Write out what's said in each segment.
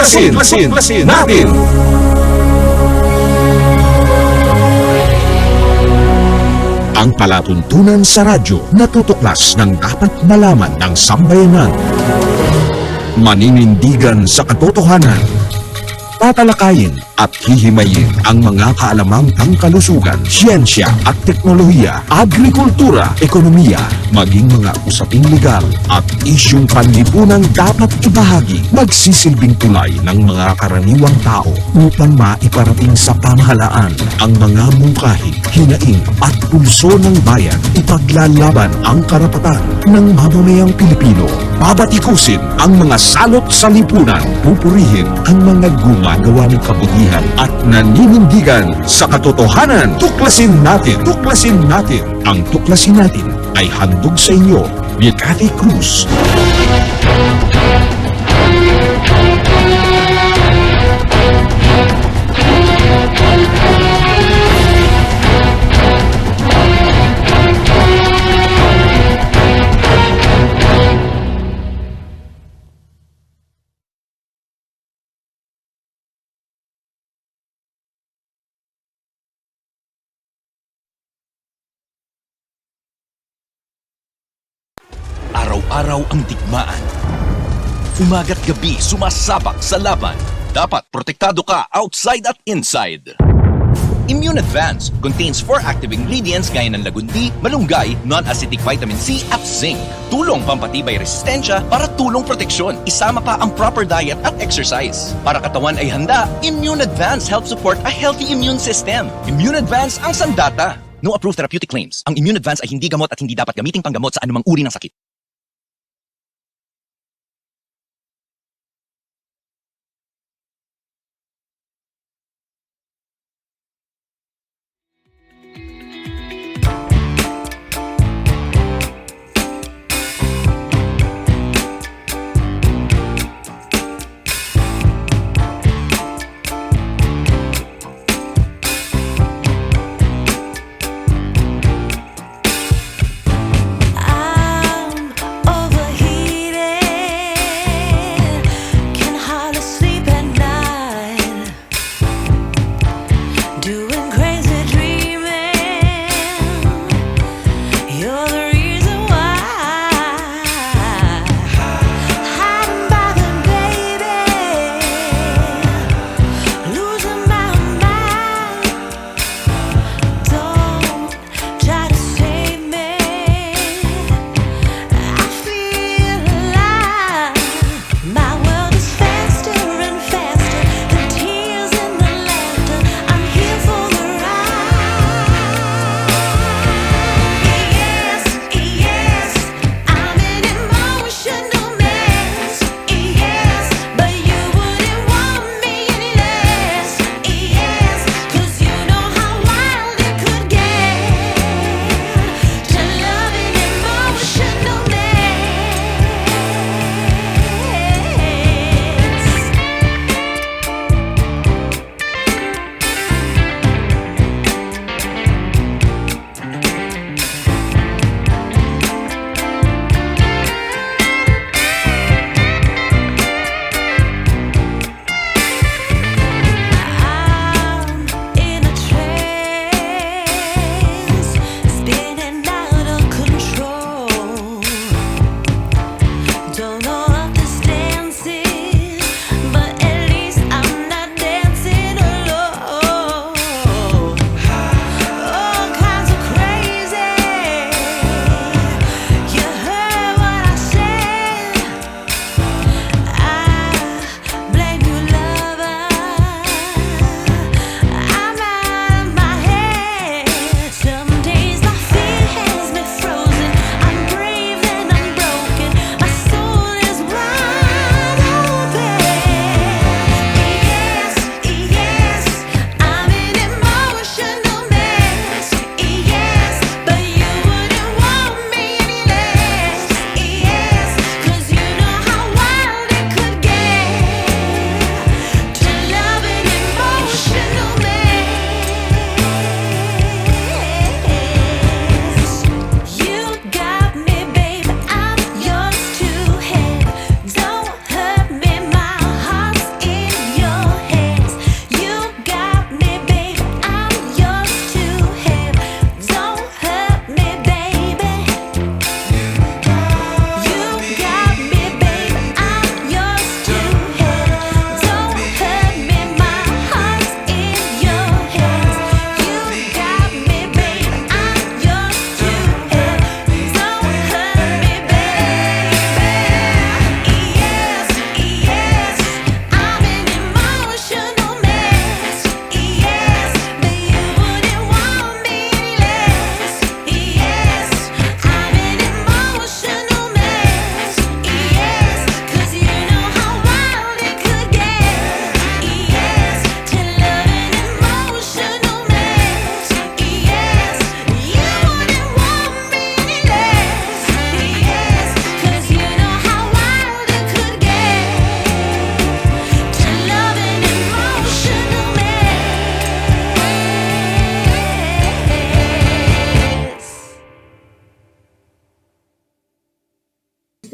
Tuklasin natin! Ang palatuntunan sa radyo na tutuklas ng dapat malaman ng sambayanan. Maninindigan sa katotohanan. Tatalakayin at hihimayin ang mga kaalamang pangkalusugan, siyensya at teknolohiya, agrikultura, ekonomiya, maging mga usaping legal at isyung panlipunang dapat ibahagi, magsisilbing tulay ng mga karaniwang tao upang maiparating sa pamahalaan ang mga mungkahi, hinaing at pulso ng bayan, ipaglalaban ang karapatan ng mamamayang Pilipino, babatikusin ang mga salot sa lipunan, pupurihin ang mga gumagawa ng kabutihan at naninindigan sa katotohanan. Tuklasin natin! Ang tuklasin natin ay handog sa inyo ni Cathy Cruz. Araw-araw ang digmaan. Umaga't gabi sumasabak sa laban. Dapat protektado ka outside at inside. Immune Advance contains 4 active ingredients gaya ng lagundi, malunggay, non-acidic vitamin C at zinc. Tulong pampatibay resistensya para tulong proteksyon. Isama pa ang proper diet at exercise. Para katawan ay handa, Immune Advance helps support a healthy immune system. Immune Advance ang sandata. No approved therapeutic claims. Ang Immune Advance ay hindi gamot at hindi dapat gamiting panggamot sa anumang uri ng sakit.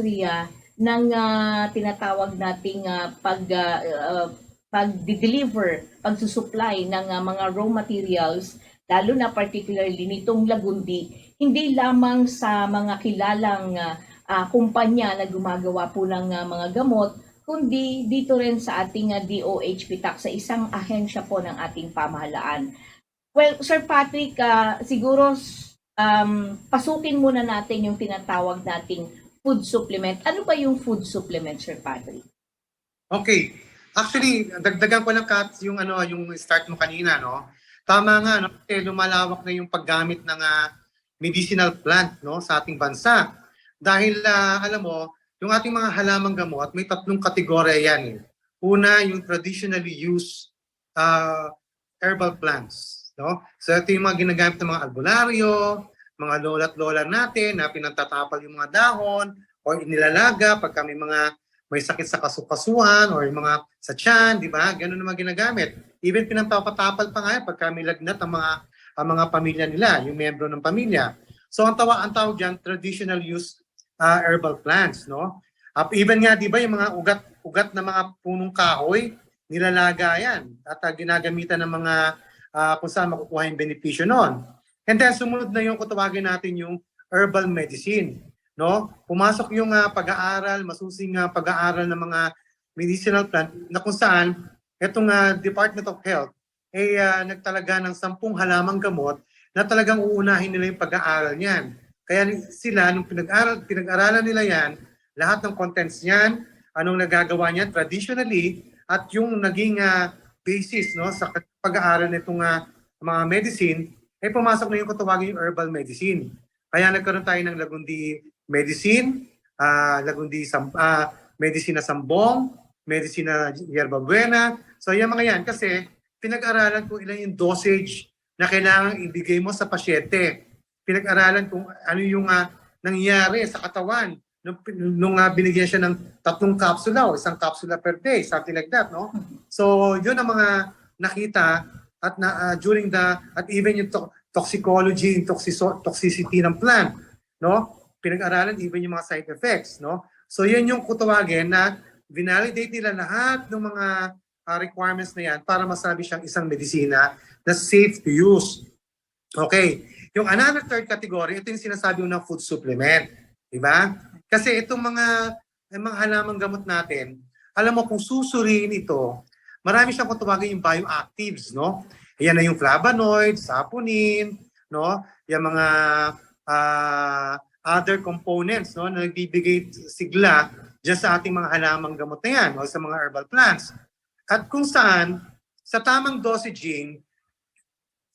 industriya ng tinatawag nating pag-deliver, pagsusupply ng mga raw materials, lalo na particularly nitong Lagundi, hindi lamang sa mga kilalang kumpanya na gumagawa po ng mga gamot, kundi dito rin sa ating DOH PITAC, sa isang ahensya po ng ating pamahalaan. Well, Sir Patrick, siguro pasukin muna natin yung tinatawag nating food supplement. Ano ba yung food supplement, Sir Patrick? Okay. Actually, dagdagan ko lang Kat, yung yung start mo kanina, no. Tama nga, no, kasi lumalawak na yung paggamit ng medicinal plant, no, sa ating bansa. Dahil alam mo, yung ating mga halamang gamot, may 3 kategorya yan. Eh. Una, yung traditionally used herbal plants, no. So ito yung mga ginagamit ng mga albularyo, mga lola't lola natin na pinagtatapal yung mga dahon o inilalaga pag kami may sakit sa kasukasuhan or yung mga sa tiyan, di ba? Ganun naman ginagamit. Even pinagpapatapal pa nga yan pag kami lagnat ang mga pamilya nila, yung membro ng pamilya. So ang tawag diyan traditional use herbal plants, no? Even nga, di ba, yung mga ugat na mga punong kahoy, nilalaga yan at ginagamitan ng mga kung saan makukuha yung benepisyo noon. And then sumunod na yung kutawagin natin yung herbal medicine. No? Pumasok yung pag-aaral, masusing pag-aaral ng mga medicinal plant na kung saan itong Department of Health ay nagtalaga ng 10 halamang gamot na talagang uunahin nila yung pag-aaral niyan. Kaya sila, nung pinag-aralan nila yan, lahat ng contents niyan, anong nagagawa niyan traditionally, at yung naging basis, no, sa pag-aaral nitong mga medicine, ay pumasok na yung kutawagin yung herbal medicine. Kaya nagkaroon tayo ng Lagundi medicine, medicine na sambong, medicine na yerba buena. So yung mga yan, kasi pinag-aralan kung ilan yung dosage na kailangan ibigay mo sa pasyente. Pinag-aralan kung ano yung nangyari sa katawan nung binigyan siya ng 3 kapsula o 1 kapsula per day, something like that, no? So yun ang mga nakita at during at even yung toxicology and toxicity ng plant, no? Pinag-aralan even yung mga side effects, no? So yan yung kutawagin na vinalidate nila lahat ng mga requirements na yan para masabi siyang isang medisina na safe to use. Okay. Yung another third category, ito yung sinasabi ng food supplement. Diba? Kasi itong mga halamang gamot natin, alam mo kung susuriin ito, marami siyang kutawagin yung bioactives, no? Yan na yung flavonoids, saponin, no? Yung mga other components, no, na nagbibigay sigla diyan sa ating mga halamang gamot na yan o sa mga herbal plants. At kung saan, sa tamang dosaging,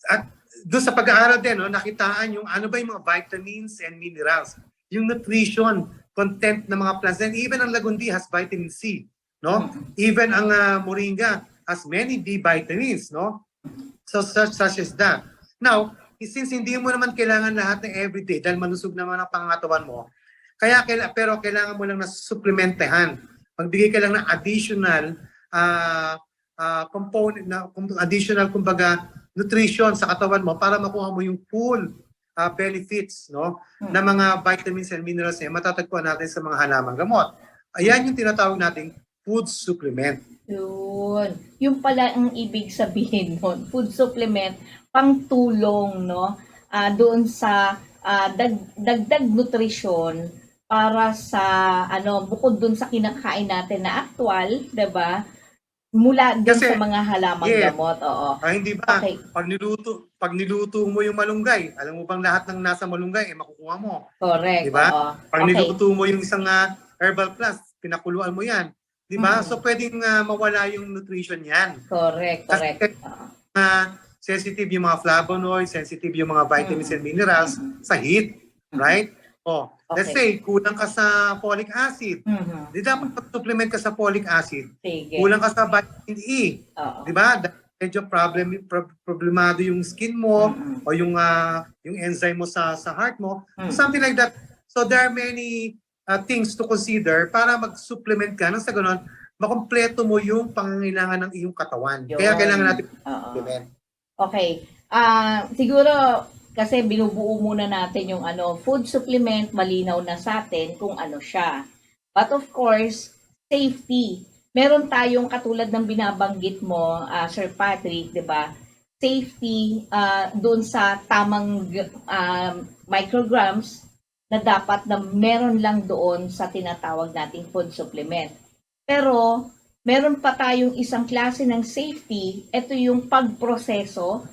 at doon sa pag-aaral din, no, nakitaan yung ano ba yung mga vitamins and minerals, yung nutrition content ng mga plants. And even ang Lagundi has vitamin C. No? Even ang moringa has many B vitamins. No? So such as that. Now, since hindi mo naman kailangan lahat ng everyday dahil malusog naman ang pangangatawan mo, pero kailangan mo lang na supplementahan. Magbigay ka lang ng additional component, additional kumbaga nutrition sa katawan mo para makuha mo yung full benefits, no, na mga vitamins and minerals na matatagpuan natin sa mga halamang gamot. Ayan yung tinatawag nating food supplement. Yun. Yung pala ang ibig sabihin nun, food supplement, pangtulong, no? Doon sa dagdag nutrisyon para sa bukod doon sa kinakain natin na actual, 'di ba? Mula din sa mga halamang gamot. Oo. Hindi ba? Okay. Pag niluto mo yung malunggay, alam mo bang lahat ng nasa malunggay makukuha mo? Correct. Di ba? Oo. Pag niluto mo yung isang herbal plus, pinakuluan mo yan. Di ba? So pwedeng mawala yung nutrition yan. Correct. Kasi, sensitive yung mga flavonoids, sensitive yung mga vitamins and minerals sa heat. Right? Let's say, kulang ka sa folic acid. Di dapat pag-supplement ka sa folic acid. Sige. Kulang ka sa vitamin E. Di ba? Medyo problemado yung skin mo o yung enzyme mo sa heart mo. Something like that. So there are many things to consider para mag-supplement ka nang sa ganon, makompleto mo yung pangangailangan ng iyong katawan. Kaya kailangan natin supplement. Okay. Siguro kasi binubuo muna natin yung food supplement, malinaw na sa atin kung ano siya. But of course, safety. Meron tayong katulad ng binabanggit mo, Sir Patrick, 'di ba? Safety doon sa tamang micrograms na dapat na meron lang doon sa tinatawag nating food supplement. Pero meron pa tayong isang klase ng safety, ito yung pagproseso.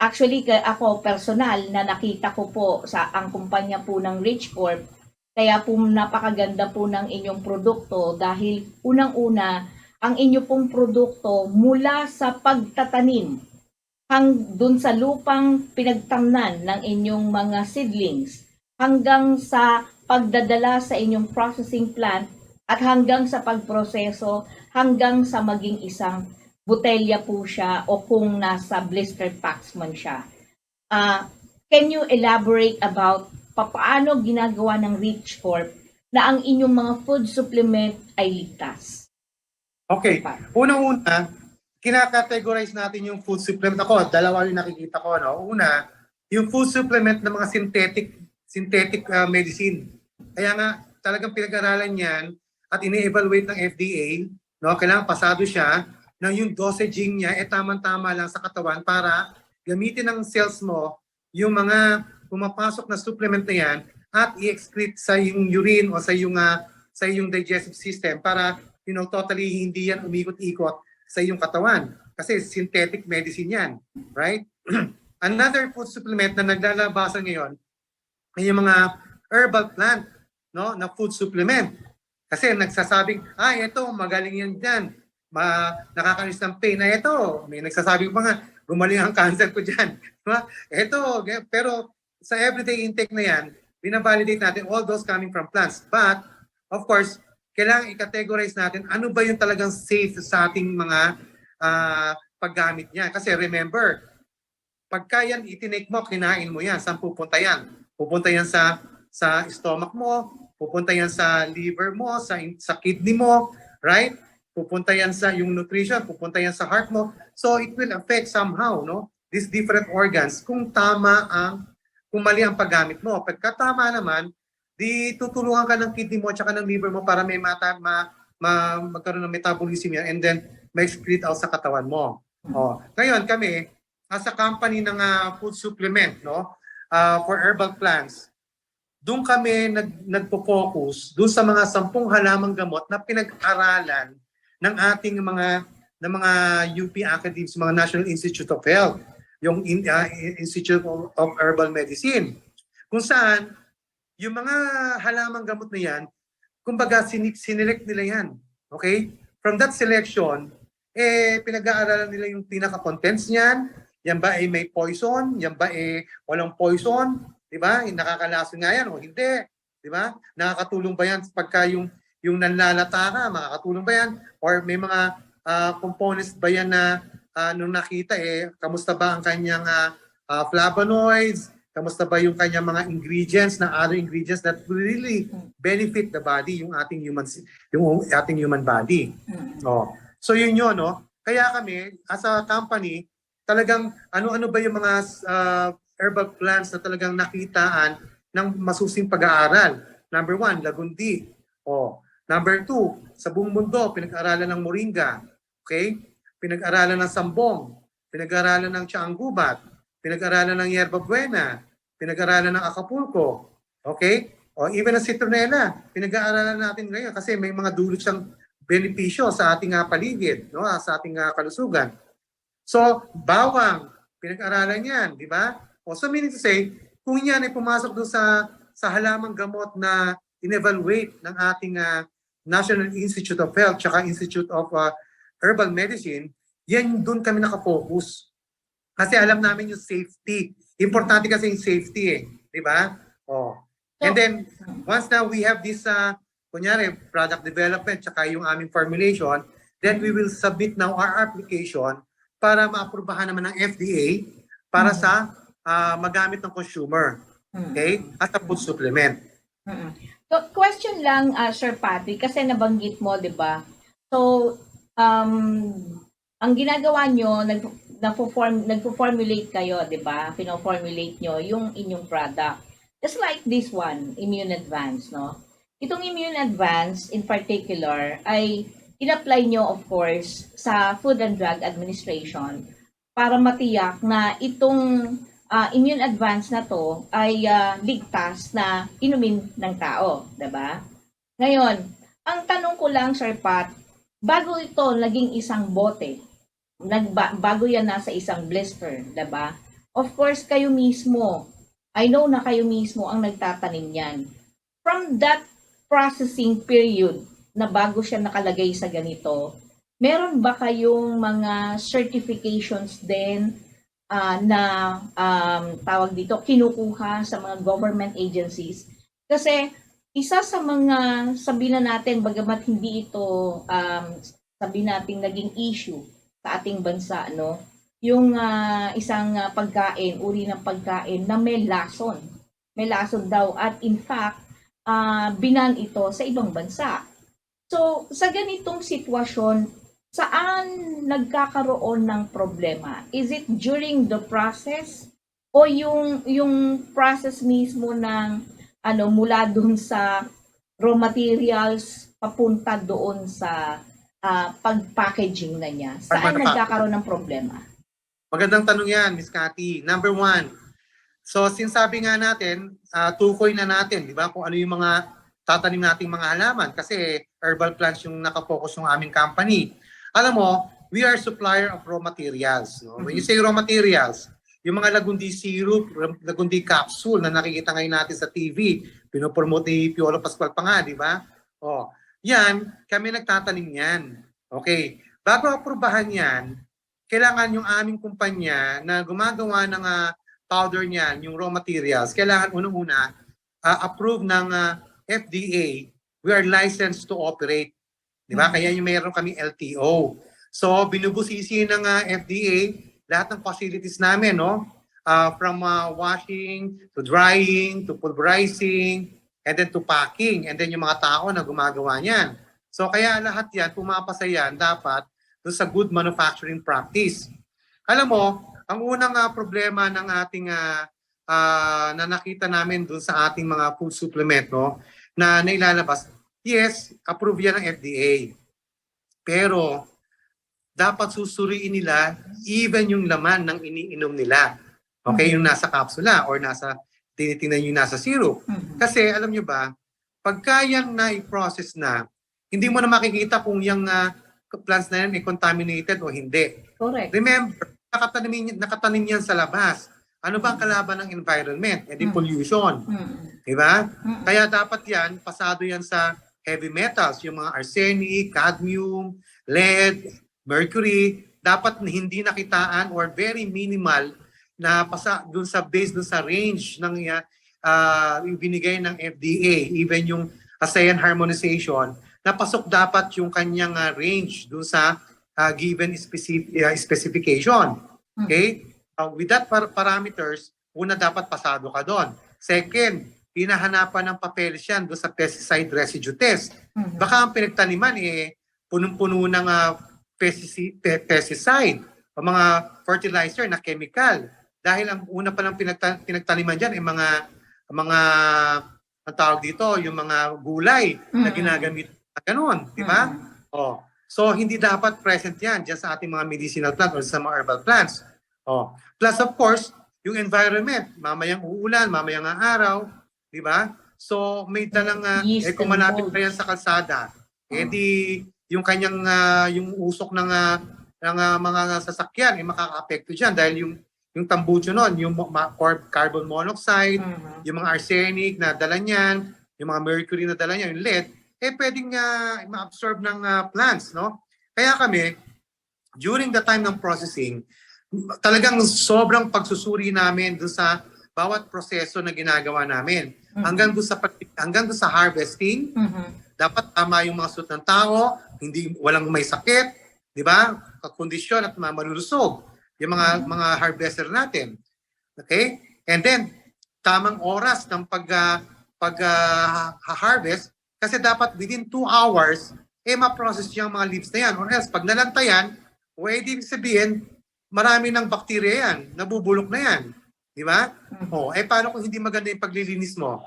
Actually, ako personal na nakita ko po sa ang kumpanya po ng Rich Corp, kaya po napakaganda po ng inyong produkto dahil unang-una, ang inyo pong produkto mula sa pagtatanim dun sa lupang pinagtamnan ng inyong mga seedlings hanggang sa pagdadala sa inyong processing plant at hanggang sa pagproseso hanggang sa maging isang botelya po siya o kung nasa blister packs man siya. Can you elaborate about paano ginagawa ng Rich Corp na ang inyong mga food supplement ay ligtas? Okay. Unang-una, kinakategorize natin yung food supplement. Ako, dalawa yung nakikita ko. No? Una, yung food supplement ng mga synthetic medicine. Kaya nga, talagang pinag-aralan yan at ini-evaluate ng FDA. No? Kailangan pasado siya na yung dosaging niya tamang-tama lang sa katawan para gamitin ng cells mo yung mga pumapasok na supplement na yan at i-excrete sa yung urine o sa yung digestive system para totally hindi yan umikot-ikot sa iyong katawan. Kasi synthetic medicine yan. Right? Another food supplement na naglalabasan ngayon ay yung mga herbal plant, no, na food supplement. Kasi nagsasabing, ito, magaling yan dyan. Nakakaalis ng pain na ito. May nagsasabi pa nga, gumaling ang cancer ko dyan. Ito, pero sa everyday intake na yan, binavalidate natin all those coming from plants. But, of course, kailangan i-categorize natin ano ba yung talagang safe sa ating mga paggamit niya. Kasi remember, pagka yan itinake mo, kinain mo yan, saan pupunta yan? Pupunta yan sa stomach mo, pupunta yan sa liver mo, sa kidney mo, right? Pupunta yan sa yung nutrition, pupunta yan sa heart mo. So it will affect somehow, no? These different organs kung mali ang paggamit mo. Pagka tama naman, di tutulungan ka ng kidney mo at ng liver mo para may magkaroon ng metabolism yan and then ma-excrete out sa katawan mo. Ngayon kami, as a company ng food supplement, no, for herbal plants, doon kami nagpo-focus doon sa mga 10 halamang gamot na pinag-aralan ng ating mga UP Academies, mga National Institute of Health, yung Institute of Herbal Medicine, kung saan yung mga halamang gamot na yan, kumbaga sinelect nila yan. Okay? From that selection, pinag-aaralan nila yung pinaka-contents niyan. Yan ba ay may poison? Yan ba ay walang poison? Diba? Nakakalason nga yan o hindi? Diba? Nakakatulong ba yan pagka yung nanlalata ka? Makakatulong ba yan? Or may mga components ba yan na nung nakita kamusta ba ang kanyang flavonoids? Kamusta ba yung kanyang mga ingredients na other ingredients that will really benefit the body, yung ating human body. So yun, no? Kaya kami, as a company, talagang ano-ano ba yung mga herbal plants na talagang nakitaan ng masusing pag-aaral. Number 1, lagundi. Number 2, sa buong mundo, pinag-aralan ng moringa. Okay? Pinag-aralan ng sambong. Pinag-aralan ng tianggubat. Pinag-aralan ng yerba buena, pinag-aralan ng Acapulco, okay? O even ang citronella, pinag-aaralan natin ngayon kasi may mga dulot siyang benepisyo sa ating paligid, no? Sa ating kalusugan. So, bawang, pinag-aralan yan, di ba? So meaning to say, kung yan ay pumasok doon sa halamang gamot na in-evaluate ng ating National Institute of Health tsaka Institute of Herbal Medicine, yan doon kami nakafocus. Kasi alam namin yung safety. Importante kasi yung safety di ba? And then, once now we have this, kunyari, product development, tsaka yung aming formulation, then we will submit now our application para maaprubahan naman ng FDA para sa magamit ng consumer. Okay? At a food supplement. So, question lang, Sir Patrick, kasi nabanggit mo, di ba? So, ang ginagawa nyo, nagpo-formulate kayo, di ba? Pino-formulate nyo yung inyong product. Just like this one, Immune Advance, no? itong Immune Advance in particular ay in-apply nyo of course sa Food and Drug Administration para matiyak na itong Immune Advance na to ay ligtas na inumin ng tao, 'di ba? Ngayon, ang tanong ko lang, Sir Pat, bago ito naging isang bote, bago yan nasa isang blister, 'di ba? Of course, kayo mismo, I know na kayo mismo ang nagtatanim yan. From that processing period na bago siya nakalagay sa ganito, meron ba kayong mga certifications din na tawag dito, kinukuha sa mga government agencies? Kasi isa sa mga, sabihin na natin, bagamat hindi ito, sabihin natin, naging issue sa ating bansa, no? Yung isang pagkain, uri ng pagkain na may lason. May lason daw at in fact, binan ito sa ibang bansa. So, sa ganitong sitwasyon, saan nagkakaroon ng problema? Is it during the process o yung process mismo ng mula dun sa raw materials papunta doon sa pag-packaging na niya? Saan nagkakaroon ng problema? Magandang tanong yan, Miss Cathy. Number one, so sinsabi nga natin, tukoy na natin, di ba, kung ano yung mga tatanim nating mga halaman kasi herbal plants yung nakafocus yung aming company. Alam mo, we are supplier of raw materials. No? When you say raw materials, yung mga lagundi syrup, lagundi capsule na nakikita ngayon natin sa TV, pinopromote ni Piolo Pascual pa nga, di ba? Oh, yan, kami nagtatanim yan. Okay, bago aprubahan yan, kailangan yung aming kumpanya na gumagawa ng powder niyan, yung raw materials, kailangan unang-una approve ng FDA. We are licensed to operate. Di ba? Kaya yung mayroon kami LTO. So, binubusisi ng FDA lahat ng facilities namin, no? From washing, to drying, to pulverizing, and then to packing, and then yung mga tao na gumagawa niyan. So, kaya lahat yan, pumapasa yan, dapat doon sa good manufacturing practice. Alam mo, ang unang problema ng ating na nakita namin doon sa ating mga food supplement, no, na nailalabas, yes, approve yan ng FDA. Pero dapat susuriin nila even yung laman ng iniinom nila. Okay, yung nasa kapsula or nasa tinitingnan yung nasa syrup. Kasi alam nyo ba, pagka yan na i-process na, hindi mo na makikita kung yung plants na yan ay contaminated o hindi. Correct. Remember, nakatanim yan sa labas. Ano ba ang kalaban ng environment? E di pollution. Diba? Kaya dapat yan, pasado yan sa heavy metals, yung mga arsenic, cadmium, lead, mercury, dapat hindi nakitaan or very minimal na dun sa base, dun sa range ng binigay ng FDA, even yung ASEAN harmonization, napasok dapat yung kanyang range dun sa given specification. Okay? With that parameters, una dapat pasado ka doon. Second, pinahanapan ng papeles yan doon sa pesticide residue test. Baka ang pinagtaniman punong-puno ng pesticide o mga fertilizer na chemical. Dahil ang una pa lang pinagtaniman dyan ay mga ang tawag dito, yung mga gulay na ginagamit. Ganon, di ba? Oh. So, hindi dapat present yan dyan sa ating mga medicinal plant or sa mga herbal plants. Oh. Plus, of course, yung environment. Mamayang uulan, mamayang araw, di ba? So, may dalang, kung malapit pa yan sa kalsada, di yung kanyang, yung usok ng mga sasakyan, makaka-apekto dyan dahil yung tambucho nun, yung carbon monoxide, yung mga arsenic na dala niyan, yung mga mercury na dala niyan, yung lead, pwedeng ma-absorb ng plants, no? Kaya kami, during the time ng processing, talagang sobrang pagsusuri namin doon sa bawat proseso na ginagawa namin. Hanggang doon sa harvesting, dapat tama yung mga suit ng tao, walang may sakit, di ba? Kondisyon at malulusog yung mga harvester natin. Okay? And then, tamang oras ng pag-harvest, kasi dapat within 2 hours, ma-process yung mga leaves na yan. Or else, pag nalantayan, pwede sabihin, marami ng bakterya yan, nabubulok na yan. Di ba? Paano kung hindi maganda yung paglilinis mo?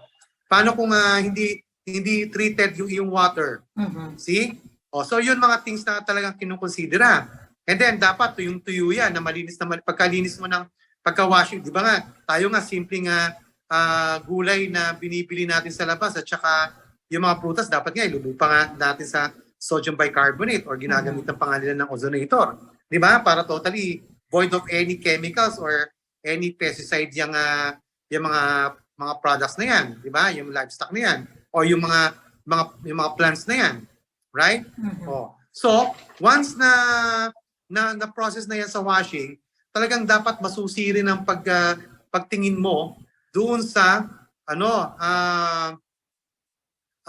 Paano kung hindi hindi treated yung iyong water. Mhm. See? So yun mga things na talagang kinukonsidera. And then dapat tuyong-tuyo yan na malinis na pagkalinis mo ng pagka-washing. Di ba nga, tayo nga simpleng gulay na binibili natin sa labas at saka yung mga prutas dapat nga ilulupa nga natin sa sodium bicarbonate or ginagamitan pa nga nila ng ozonator. Di ba? Para totally void of any chemicals or any pesticide yung mga products na yan, di ba? Yung livestock na yan or yung mga plants na yan, right? Mhm. So, once na process na yan sa washing, talagang dapat masusi rin ang pagtingin mo doon sa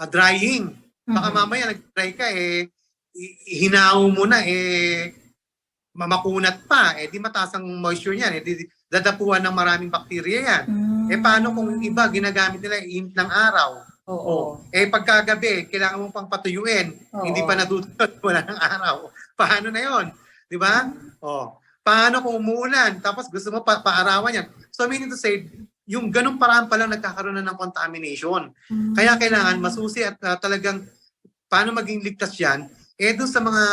drying. Baka Mhm. mamaya nag-dry ka hinaw mo na mamakunat pa, di mataas ang moisture niyan, di dadapuan ng maraming bakterya yan. Paano kung yung iba ginagamit nila init ng araw? Oo. Pagkagabi, kailangan mong pang patuyuin, hindi pa natutulog, wala ng araw. Paano na yon? Di ba? Paano kung umuulan, tapos gusto mo paarawan yan? So meaning to say, yung ganung paraan pa lang nagkakaroon na ng contamination. Kaya kailangan masusi at talagang paano maging ligtas yan, doon sa mga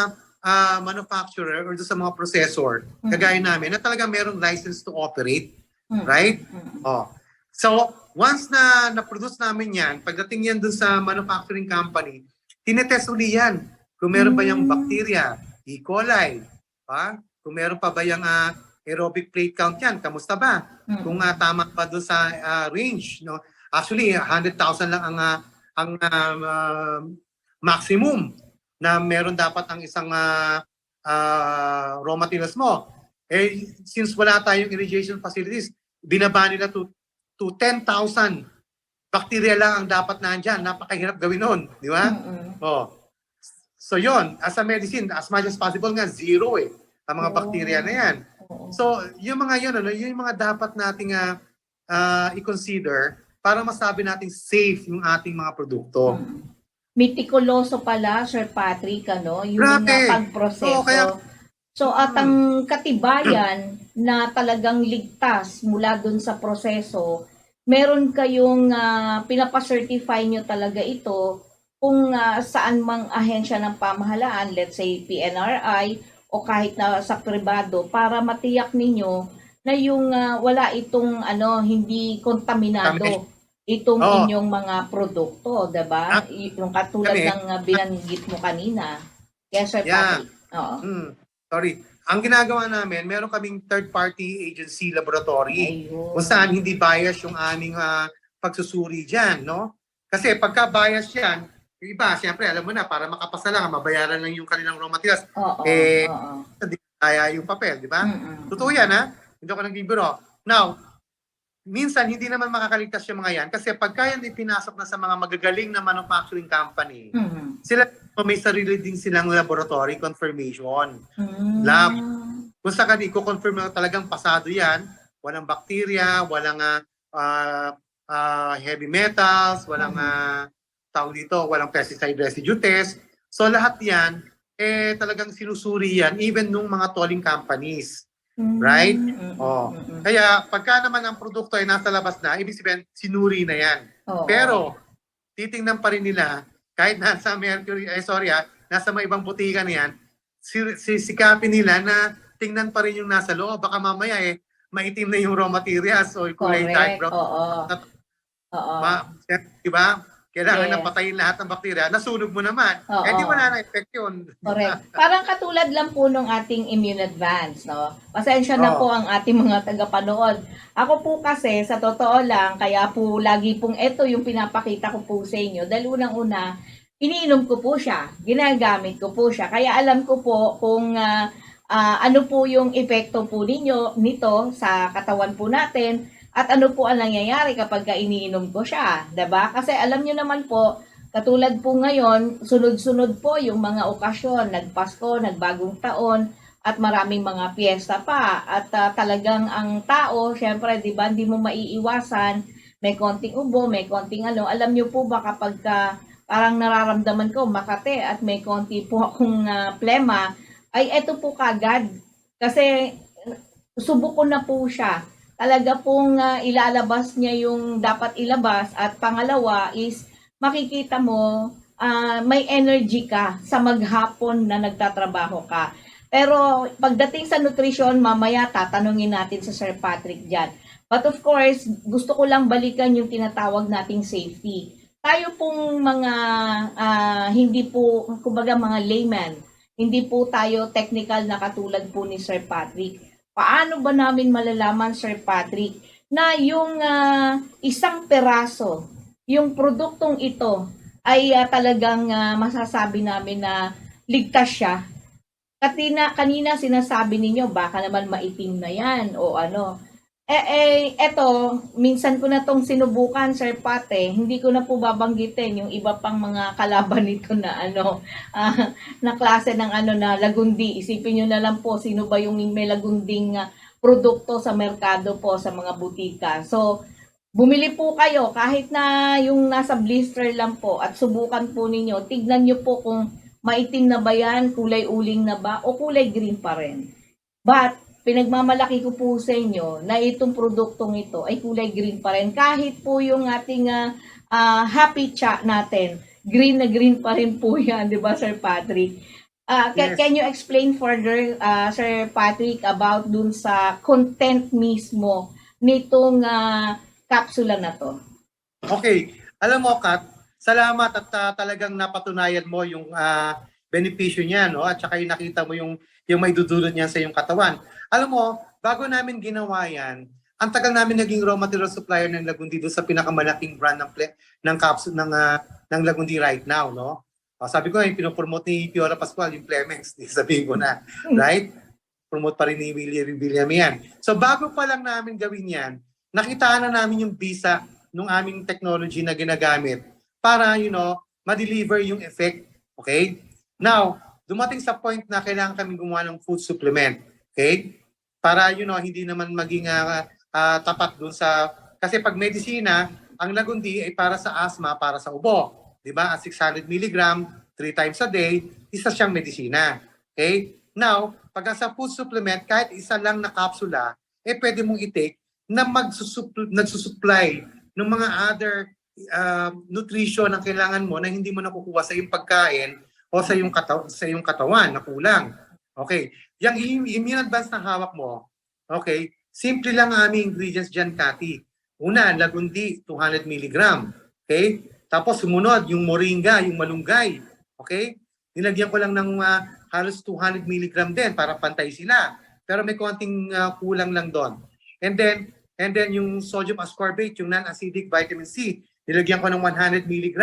manufacturer or doon sa mga processor, kagaya namin, na talagang merong license to operate. Right? So, once na na-produce namin yan, pagdating yan doon sa manufacturing company, tinetest uli yan. Kung meron ba yung bacteria, E. coli, kung meron pa ba yung aerobic plate count yan, kamusta ba? Kung tama pa doon sa range. No? Actually, 100,000 lang ang maximum na meron dapat ang isang raw materials mo. Since wala tayong irrigation facilities, binaba nila to 10,000 bacteria lang ang dapat nandyan. Napakahirap gawin nun. Di ba? So yon, as a medicine, as much as possible nga, zero ang mga bacteria na yan. So, yung mga yun, yung mga dapat nating i-consider para masabi nating safe yung ating mga produkto. Mitikuloso pala, Sir Patrick, yung pagproseso. So, at ang katibayan na talagang ligtas mula dun sa proseso, meron kayong pinapacertify nyo talaga ito kung saan mang ahensya ng pamahalaan, let's say PNRI, o kahit na sa pribado, para matiyak ninyo na yung wala itong hindi kontaminado itong inyong mga produkto, diba? Yung katulad ng binanggit mo kanina. Yes, Sir Patrick. Sorry. Ang ginagawa namin, meron kaming third-party agency laboratory kung saan hindi bias yung aming pagsusuri dyan, no? Kasi pagka bias yan, yung iba, siyempre, alam mo na, para makapasa lang, mabayaran lang yung kanilang raw materials. Hindi kaya yung papel, di ba? Totoo yan, ha? Hindi ako nagbibiro. Now, minsan, hindi naman makakaligtas yung mga yan kasi pagka yan ipinasok na sa mga magagaling na manufacturing company, sila may sarili din silang laboratory confirmation. Lab. Kung saan i-confirm na talagang pasado yan, walang bakterya, walang heavy metals, walang tawag dito, walang pesticide residue test. So lahat yan, talagang sinusuri yan, even nung mga tolling companies. Right? Kaya pagka naman ang produkto ay nasa labas na, ibig sabihin, sinuri na yan. Pero, titingnan pa rin nila, kahit nasa Mercury, nasa may ibang butika na yan, sisikapin nila na tingnan pa rin yung nasa loob. Baka mamaya maitim na yung raw materials o kulay dark brown. Diba? Kailangan na patayin lahat ng bakterya. Nasunog mo naman. Di wala na effect yun. Correct. Parang katulad lang po nung ating Immune Advance, no? Pasensya na po ang ating mga tagapanood. Ako po kasi, sa totoo lang, kaya po lagi pong ito yung pinapakita ko po sa inyo. Dahil unang-una, iniinom ko po siya. Ginagamit ko po siya. Kaya alam ko po kung ano po yung epekto po nito sa katawan po natin. At ano po ang nangyayari kapag iniinom ko siya, 'di ba? Kasi alam niyo naman po, katulad po ngayon, sunod-sunod po yung mga okasyon, nagpasko, nagbagong taon, at maraming mga piyesta pa. At talagang ang tao, syempre, 'di ba, hindi mo maiiwasan, may konting ubo, may konting Alam niyo po ba kapag parang nararamdaman ko makate at may konti po akong plema, ay eto po kagad. Kasi subok ko na po siya. Talaga pong ilalabas niya yung dapat ilabas at pangalawa is makikita mo may energy ka sa maghapon na nagtatrabaho ka. Pero pagdating sa nutrition, mamaya tatanungin natin sa Sir Patrick dyan. But of course, gusto ko lang balikan yung tinatawag nating safety. Tayo pong mga hindi po, kumbaga mga layman, hindi po tayo technical na katulad po ni Sir Patrick. Paano ba namin malalaman, Sir Patrick, na yung isang peraso, yung produktong ito ay talagang masasabi namin na ligtas siya? Kanina sinasabi ninyo, baka naman maitim na yan o ano. Eto, minsan ko na tong sinubukan, Sir Pate, hindi ko na po babanggitin yung iba pang mga kalaban nito na na klase ng na lagundi. Isipin nyo na lang po, sino ba yung may lagunding produkto sa merkado po, sa mga butika. So, bumili po kayo kahit na yung nasa blister lang po at subukan po ninyo. Tignan nyo po kung maitim na ba yan, kulay uling na ba, o kulay green pa rin. But, pinagmamalaki ko po sa inyo na itong produktong ito ay kulay green pa rin. Kahit po yung ating happy cha natin, green na green pa rin po yan, di ba, Sir Patrick? Yes. Can you explain further, Sir Patrick, about dun sa content mismo nitong kapsula na to? Okay. Alam mo, Kat, salamat at talagang napatunayan mo yung benepisyo niya, no? At saka yung nakita mo yung may dudulot niya sa iyong katawan. Alam mo, bago namin ginawa yan, ang tagal namin naging raw material supplier ng Lagundi doon sa pinakamalaking brand ng capsule ng Lagundi right now, no? Sabi ko, yung pinopromote ni Piora Pascual, yung Clemens, sabihin ko na, right? Promote pa rin ni William yan. So bago pa lang namin gawin yan, nakitaan na namin yung bisa ng aming technology na ginagamit para, ma-deliver yung effect. Okay? Now, dumating sa point na kailangan kami gumawa ng food supplement. Okay? Para, hindi naman maging tapat dun sa... Kasi pag medisina, ang Lagundi ay para sa asthma, para sa ubo. Diba? At 600 mg, 3 times a day, isa siyang medisina. Okay? Now, pag sa food supplement, kahit isa lang na kapsula, pwede mong i-take na nagsusupply ng mga other nutrition na kailangan mo na hindi mo nakukuha sa iyong pagkain o sa iyong katawan na kulang. Okay. Yung immune advance na hawak mo, okay, simple lang ang aming ingredients dyan, Cathy. Una, Lagundi, 200 mg. Okay? Tapos sumunod, yung moringa, yung malunggay. Okay? Nilagyan ko lang ng halos 200 mg din para pantay sila. Pero may konting kulang lang doon. And then yung sodium ascorbate, yung non-acidic vitamin C, nilagyan ko ng 100 mg.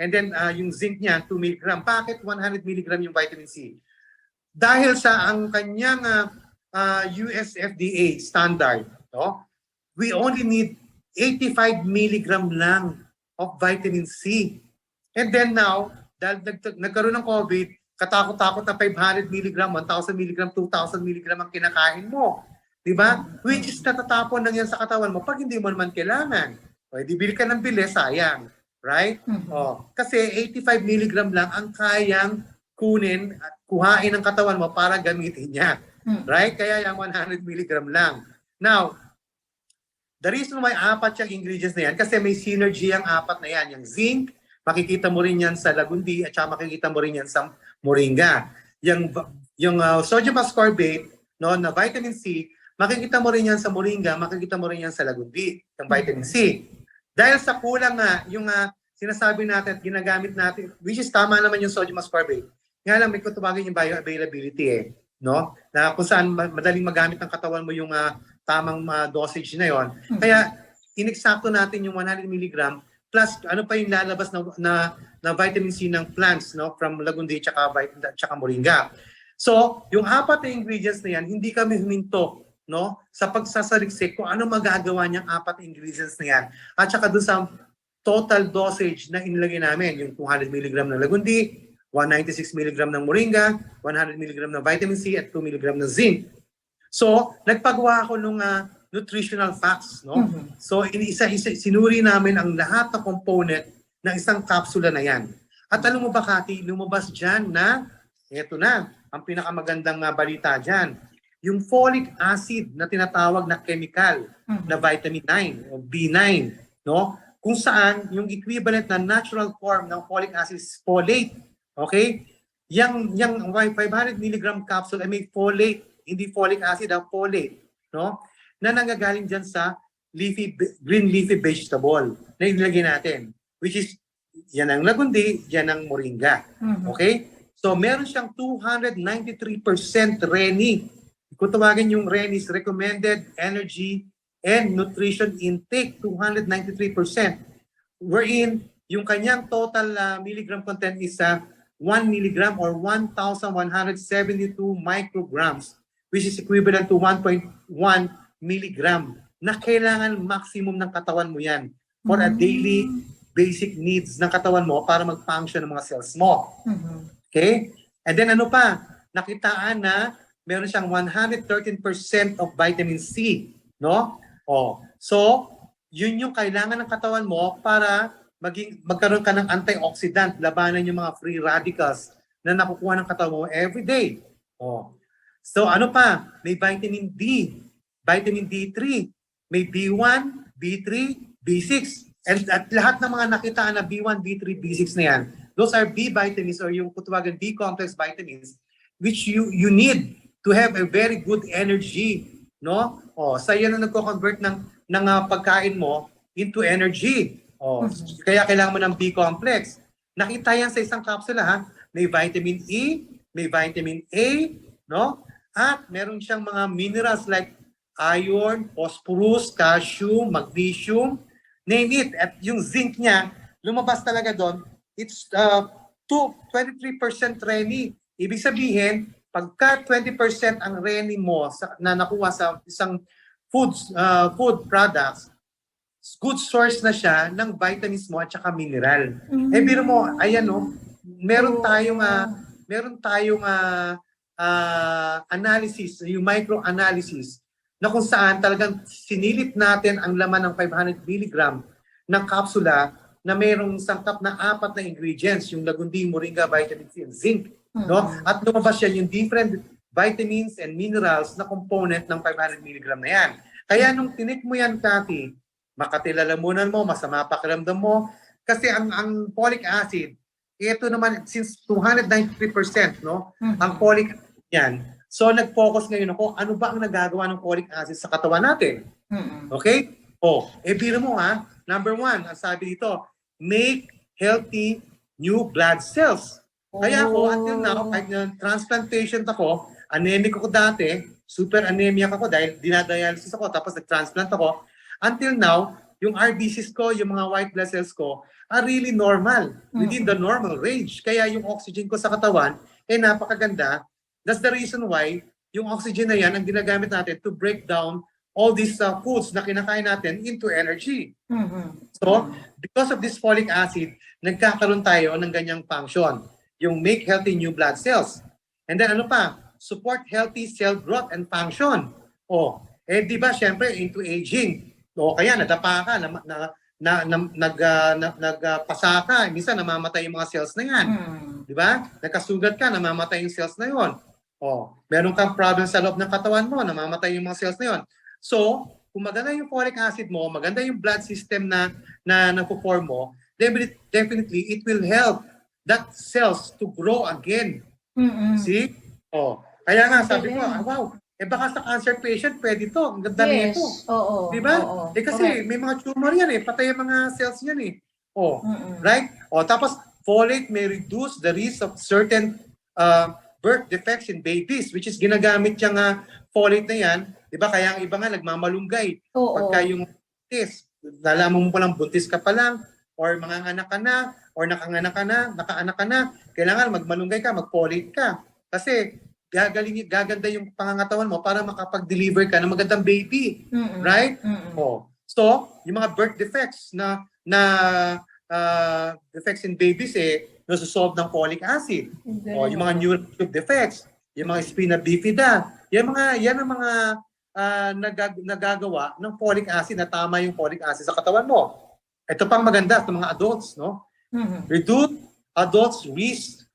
And then yung zinc niya, 2 mg. Bakit 100 mg yung vitamin C? Dahil sa ang kanyang US FDA standard, no? We only need 85 mg lang of vitamin C. And then now, dahil nagkaroon ng COVID, katakot-takot na 500 mg, 1,000 mg, 2,000 mg ang kinakain mo. Diba? Which is natatapon lang yan sa katawan mo pag hindi mo naman kailangan. O, di bili ka ng bili, sayang. Right? O, kasi 85 mg lang ang kayang kunin at kuhain ng katawan mo para gamitin niya. Right? Kaya yung 100 mg lang. Now, the reason why apat yung ingredients na yan, kasi may synergy ang apat na yan. Yung zinc, makikita mo rin yan sa Lagundi at saka makikita mo rin yan sa moringa. Yung sodium ascorbate, no, na vitamin C, makikita mo rin yan sa moringa, makikita mo rin yan sa Lagundi, yung vitamin C. Dahil sa kulang nga, yung sinasabi natin at ginagamit natin, which is tama naman yung sodium ascorbate, nga lang may kutubagin yung bioavailability no? Na kung saan madaling magamit ng katawan mo yung tamang dosage na yon. Kaya ineksakto natin yung 100 mg plus ano pa yung lalabas na vitamin C ng plants, no, from Lagundi tsaka moringa. So, yung apat na ingredients na yan, hindi kami huminto, no, sa pagsasaliksik kung ano magagawa niyang apat na ingredients na yan. At saka doon sa total dosage na inilagay namin, yung 200 mg ng Lagundi, 196 mg ng moringa, 100 mg ng vitamin C at 2 mg ng zinc. So, nagpagawa ako ng nutritional facts, no? So, sinuri namin ang lahat ng component ng isang kapsula na yan. At alam mo ba, Cathy, lumabas dyan na, eto na, ang pinakamagandang balita dyan, yung folic acid na tinatawag na chemical na vitamin 9 o B9, no? kung saan yung equivalent na natural form ng folic acid is folate. Okay? Yang 500 mg capsule ay may folate, hindi folic acid, ang folate, no? Na nanggagaling dyan sa green leafy vegetable na inilagay natin, which is yan ang lagundi, yan ang moringa. Okay? So meron siyang 293% RENI. Kung tawagin yung RENI is recommended energy and nutrition intake, 293%. Wherein yung kanyang total milligram content is 1 milligram or 1,172 micrograms, which is equivalent to 1.1 milligram na kailangan maximum ng katawan mo yan for a daily basic needs ng katawan mo para mag-function ng mga cells mo. Okay? And then ano pa? Nakitaan na meron siyang 113% of vitamin C, no? Oh. So, yun yung kailangan ng katawan mo para magkaroon ka ng antioxidant, labanan yung mga free radicals na nakukuha ng katawan mo every day. Oh. So, ano pa? May vitamin D, vitamin D3, may B1, B3, B6. And at lahat ng mga nakitaan na B1, B3, B6 na yan, those are B vitamins or yung kutawagan B-complex vitamins which you need to have a very good energy, no? Oh, sa yan ang nagko-convert ng pagkain mo into energy. Oh, kaya kailangan mo ng B-complex. Nakita yan sa isang kapsula, ha? May vitamin E, may vitamin A, no? At meron siyang mga minerals like iron, phosphorus, calcium, magnesium, name it. At yung zinc niya, lumabas talaga doon, it's 23% RENI. Ibig sabihin, pagka 20% ang RENI mo na nakuha sa isang food products, good source na siya ng vitamins mo at saka mineral. Eh biro mo, ayan no, meron tayong analysis, yung micro-analysis na kung saan talagang sinilip natin ang laman ng 500 mg ng kapsula na mayroong sangkap na 4 na ingredients, yung lagundi, moringa, vitamin C, and zinc. No? At lumabas yan yung different vitamins and minerals na component ng 500 mg na yan. Kaya nung tinik mo yan, Cathy, makatilalamunan mo, masama pakiramdam mo, kasi ang folic acid, ito naman, since 293%, no? Ang folic acid yan. So, nag-focus ngayon ako, ano ba ang nagagawa ng folic acid sa katawan natin? Okay? Oh, biro mo ha, number 1, ang sabi dito, make healthy new blood cells. Kaya ako, until now, kahit transplant patient ako, anemic ako dati, super anemic ako dahil dinadialysis ako, tapos nag-transplant ako. Until now, yung RBCs ko, yung mga white blood cells ko, are really normal, within the normal range. Kaya yung oxygen ko sa katawan, napakaganda. That's the reason why yung oxygen na yan ang ginagamit natin to break down all these foods na kinakain natin into energy. So, because of this folic acid, nagkakaroon tayo ng ganyang function. Yung make healthy new blood cells. And then ano pa? Support healthy cell growth and function. Oh, di ba syempre into aging. O kaya nadapa ka, nagpasa ka, minsan namamatay yung mga cells na yan. Di ba? Nagkasugat ka, namamatay yung cells na yon. Oh, meron kang problem sa loob ng katawan mo, namamatay yung mga cells na yon. So, kung maganda yung folic acid mo, maganda yung blood system na napo-form mo, definitely it will help that cells to grow again. See? Oh, kaya nga sabi ko, wow, baka sa cancer patient pwede to, ang ganda nito. Oo. Di ba? Kasi Correct. may mga tumor yan patay yung mga cells yan Oh, right? Oh, tapos folate may reduce the risk of certain birth defects in babies, which is ginagamit yung folate na yan. Di ba? Kaya ang iba nga nagmamalunggay. Pagka yung buntis, nalaman mo pa lang buntis ka pa lang, or manganganak ka na, or nakaanak ka na, kailangan magmalunggay ka, mag-folate ka. Kasi gaganda yung pangangatawan mo para makapag-deliver ka ng magandang baby. Right? Oh. So, yung mga birth defects na defects in babies nasusolve ng folic acid. O, yung mga neural defects, yung mga spina bifida, yan ang mga nagagawa ng folic acid na tama yung folic acid sa katawan mo. Ito pang maganda sa mga adults, no? Reduce adults' risk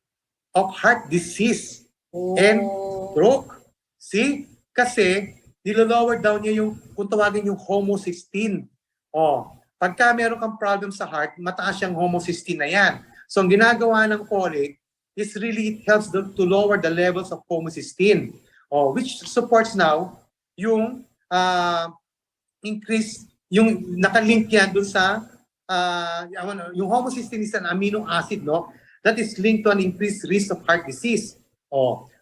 of heart disease and stroke. See? Kasi nilolower down niya yung, kung tawagin yung homocysteine. pagka meron kang problem sa heart, mataas yung homocysteine na yan. So ang ginagawa ng folic is really it helps to lower the levels of homocysteine, which supports now yung increase, yung nakalink yan dun sa yung homocysteine is an amino acid, no? That is linked to an increased risk of heart disease.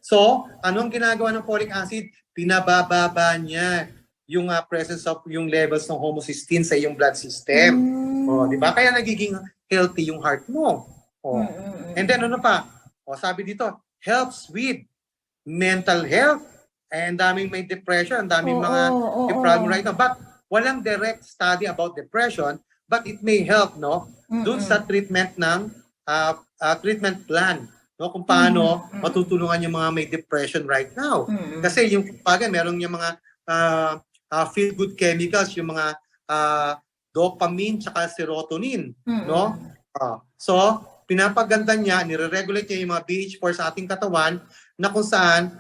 So, anong ginagawa ng folic acid? Pinabababa niya yung presence of yung levels ng homocysteine sa iyong blood system. Di ba? Kaya nagiging healthy yung heart mo. And then ano pa? Sabi dito, helps with mental health. And daming may depression, daming mga problem right now. But walang direct study about depression, but it may help, no? Doon sa treatment ng treatment plan, no? Kung paano matutulungan yung mga may depression right now. Kasi yung pagka meron yung mga feel good chemicals, yung mga dopamine tsaka serotonin, no? So pinapaganda niya, nire-regulate niya yung mga BH4 sa ating katawan na kung saan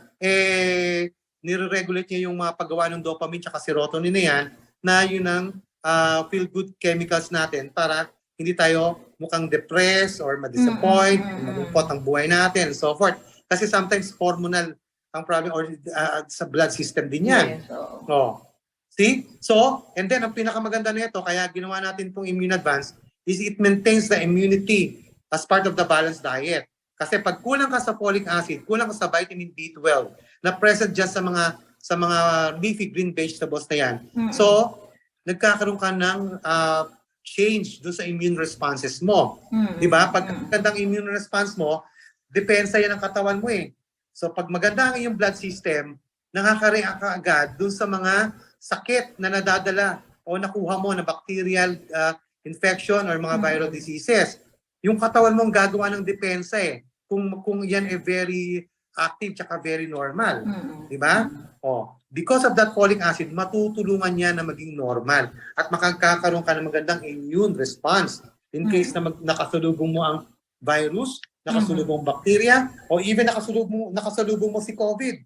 nire-regulate niya yung mga paggawa ng dopamine tsaka serotonin na yan, na yun ang feel good chemicals natin para hindi tayo mukhang depressed or ma-disappoint, malungkot ang buhay natin, and so forth. Kasi sometimes hormonal ang problem or sa blood system din yan. Yes, See? So, and then ang pinakamaganda nito, kaya ginawa natin itong Immune Advance, is it maintains the immunity as part of the balanced diet. Kasi pag kulang ka sa folic acid, kulang ka sa vitamin B12 na present dyan sa mga leafy green vegetables na yan. So, nagkakaroon ka ng change doon sa immune responses mo. Di ba? Pag magandang immune response mo, depensa yan ang katawan mo eh. So pag maganda ang iyong blood system, nakaka-react ka agad doon sa mga sakit na nadadala o nakuha mo na bacterial infection or mga viral diseases. Yung katawan mo ang gagawa ng depensa eh. Kung yan ay very active tsaka very normal. Di ba? Because of that folic acid, matutulungan niya na maging normal at makakakaroon ka ng magandang immune response in case na nakasalubong mo ang virus, nakasalubong bacteria, o even nakasalubong mo si COVID.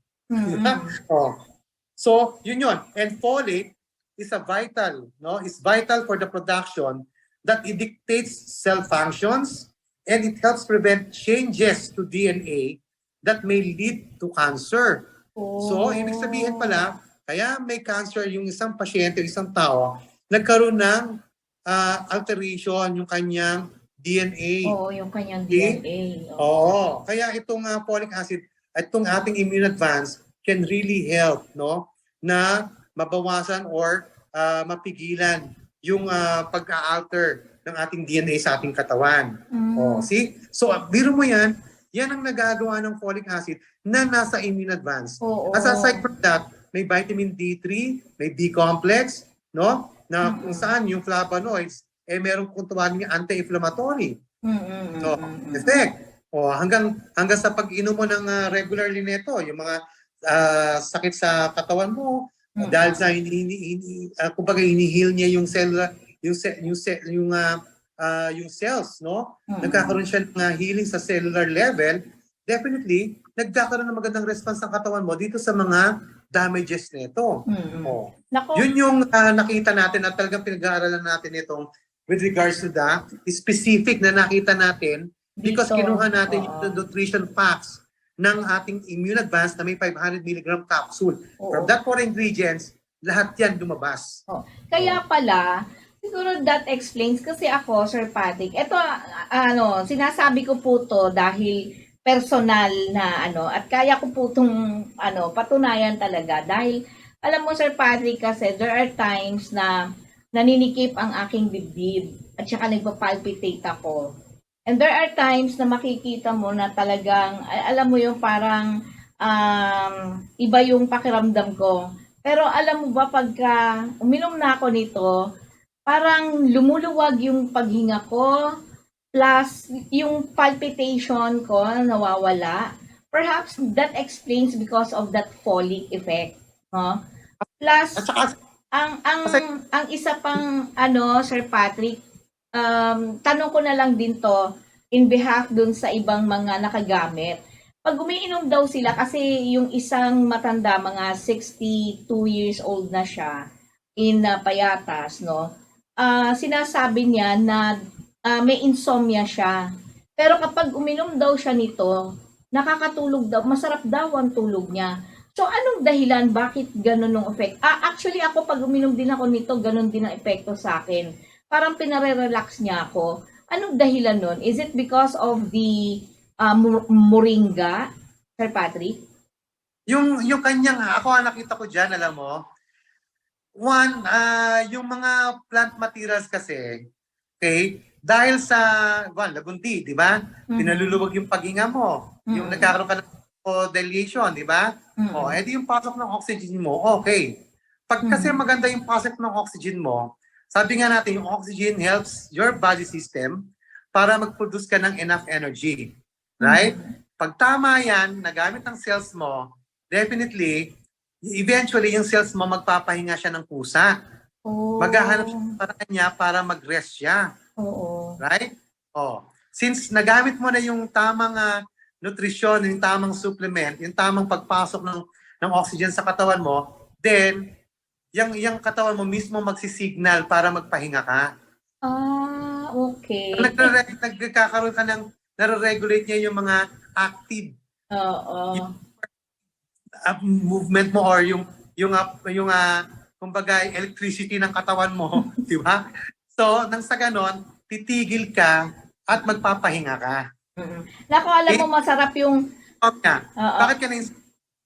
So, yun. And folate is vital, no? It's vital for the production that it dictates cell functions and it helps prevent changes to DNA that may lead to cancer. So, ibig sabihin pala, kaya may cancer yung isang pasyente, isang tao, nagkaroon ng alteration yung kanyang DNA. Yung kanyang DNA. Kaya itong folic acid, itong ating Immune Advance can really help, no, na mabawasan or mapigilan yung pag-alter ng ating DNA sa ating katawan. See? So, biro mo yan ang nagagawa ng folic acid na nasa Immune Advance. As aside from that, may vitamin D3, may B-complex, no? Na kung saan yung flavonoids, meron kung tawagin yung anti-inflammatory. So, effect. Hanggang sa pag-inom mo ng regularly nito, yung mga sakit sa katawan mo, dahil sa kumbaga ini-heal niya yung yung cells, no? Nagkakaroon siya ng healing sa cellular level, definitely, nagkakaroon ng magandang response ng katawan mo dito sa mga damages nito. Yun yung nakita natin at talagang pinag-aaralan natin itong with regards to the specific na nakita natin because kinuha natin yung nutrition facts ng ating Immune Advance na may 500 mg capsule. From that 4 ingredients, lahat yan lumabas. Kaya pala, siguro that explains kasi ako, Sir Patrick, ito, sinasabi ko po to dahil personal na at kaya ko po itong patunayan talaga dahil alam mo Sir Patrick kasi there are times na naninikip ang aking dibdib at saka nagpa-palpitate ako. And there are times na makikita mo na talagang, alam mo yung parang iba yung pakiramdam ko. Pero alam mo ba pagka uminom na ako nito, parang lumuluwag yung paghinga ko, plus yung palpitation ko nawawala. Perhaps that explains because of that folic effect, no? Plus ang isa pang Sir Patrick, tanong ko na lang din to in behalf dun sa ibang mga nakagamit. Pag umiinom daw sila kasi yung isang matanda, mga 62 years old na siya in Payatas, no? sinasabi niya na may insomnia siya. Pero kapag uminom daw siya nito, nakakatulog daw, masarap daw ang tulog niya. So, anong dahilan? Bakit ganun ang effect? Actually, ako pag uminom din ako nito, ganun din ang epekto sa akin. Parang pinare-relax niya ako. Anong dahilan nun? Is it because of the moringa, Sir Patrick? Yung kanyang, ako ang nakita ko dyan, alam mo, one, yung mga plant materials kasi, okay, dahil sa, lagundi, di ba? Pinaluluwag yung paghinga mo. Yung nagkakaroon ka ng dilation, di ba? Edi yung pasok ng oxygen mo, okay. Pag kasi maganda yung pasok ng oxygen mo, sabi nga natin, yung oxygen helps your body system para mag-produce ka ng enough energy. Right? Pag tama yan, nagamit ng cells mo, definitely, eventually yung cells mo magpapahinga siya ng kusa. Maghahanap siya ng paraan niya para mag-rest siya. Right? Since nagamit mo na yung tamang nutrisyon, yung tamang supplement, yung tamang pagpasok ng oxygen sa katawan mo, then yung katawan mo mismo magsisignal para magpahinga ka. Okay. Nagkakaroon ka ng nare-regulate niya yung mga active movement mo or yung kumbaga electricity ng katawan mo, di ba? So, nang sa ganon, titigil ka at magpapahinga ka. Naku, alam mo, masarap yung... Bakit ka na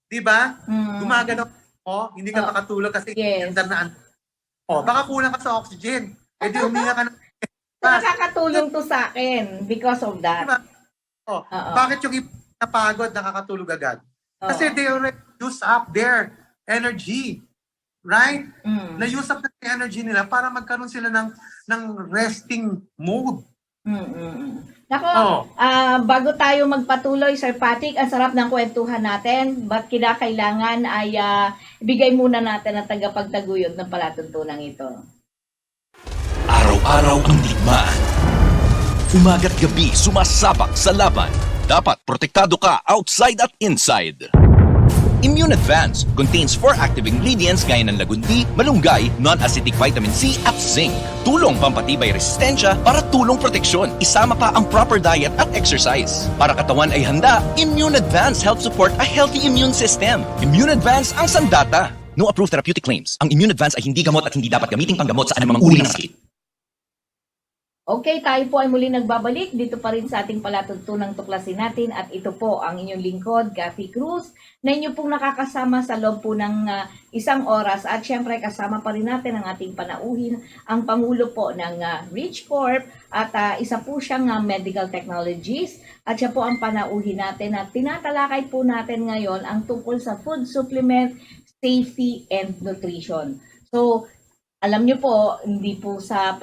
di ba? Gumagano mo, hindi ka makatulog kasi baka kulang ka sa oxygen. Di huminga ka ng... Nakakatulong to sa akin because of that. Diba? Bakit yung iba napagod, nakakatulog agad? Kasi they already use up their energy. Right? Na-use up na yung energy nila para magkaroon sila ng resting mode. Nako, bago tayo magpatuloy, Sir Patrick, ang sarap ng kwentuhan natin. Ba't kinakailangan ay ibigay muna natin ang tagapagtaguyod ng palatuntunang ito. Araw-araw ang digmaan. Umaga't gabi sumasabak sa laban. Dapat protektado ka outside at inside. Immune Advance contains 4 active ingredients gaya ng lagundi, malunggay, non-acidic vitamin C at zinc. Tulong pampatibay resistensya para tulong proteksyon. Isama pa ang proper diet at exercise. Para katawan ay handa, Immune Advance helps support a healthy immune system. Immune Advance ang sandata. No approved therapeutic claims. Ang Immune Advance ay hindi gamot at hindi dapat gamiting panggamot sa anumang uri ng sakit. Okay, tayo po ay muli nagbabalik dito pa rin sa ating palatuntunang tuklasin natin at ito po ang inyong lingkod, Kathy Cruz, na inyo pong nakakasama sa loob po ng isang oras at syempre kasama pa rin natin ang ating panauhin, ang Pangulo po ng Rich Corp at isa po siyang medical technologies at siya po ang panauhin natin at tinatalakay po natin ngayon ang tungkol sa food supplement, safety and nutrition. So, alam niyo po, hindi po sa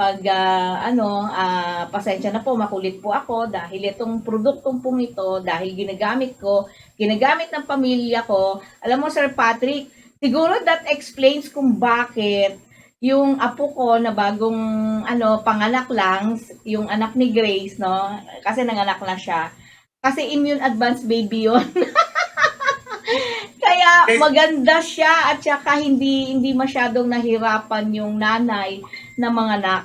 pasensya na po, makulit po ako dahil itong produktong pong ito, dahil ginagamit ng pamilya ko. Alam mo, Sir Patrick, siguro that explains kung bakit yung apo ko na bagong panganak lang, yung anak ni Grace, no? Kasi nanganak na siya. Kasi immune advanced baby yun. Kaya maganda siya at saka hindi masyadong nahirapan yung nanay na mga anak.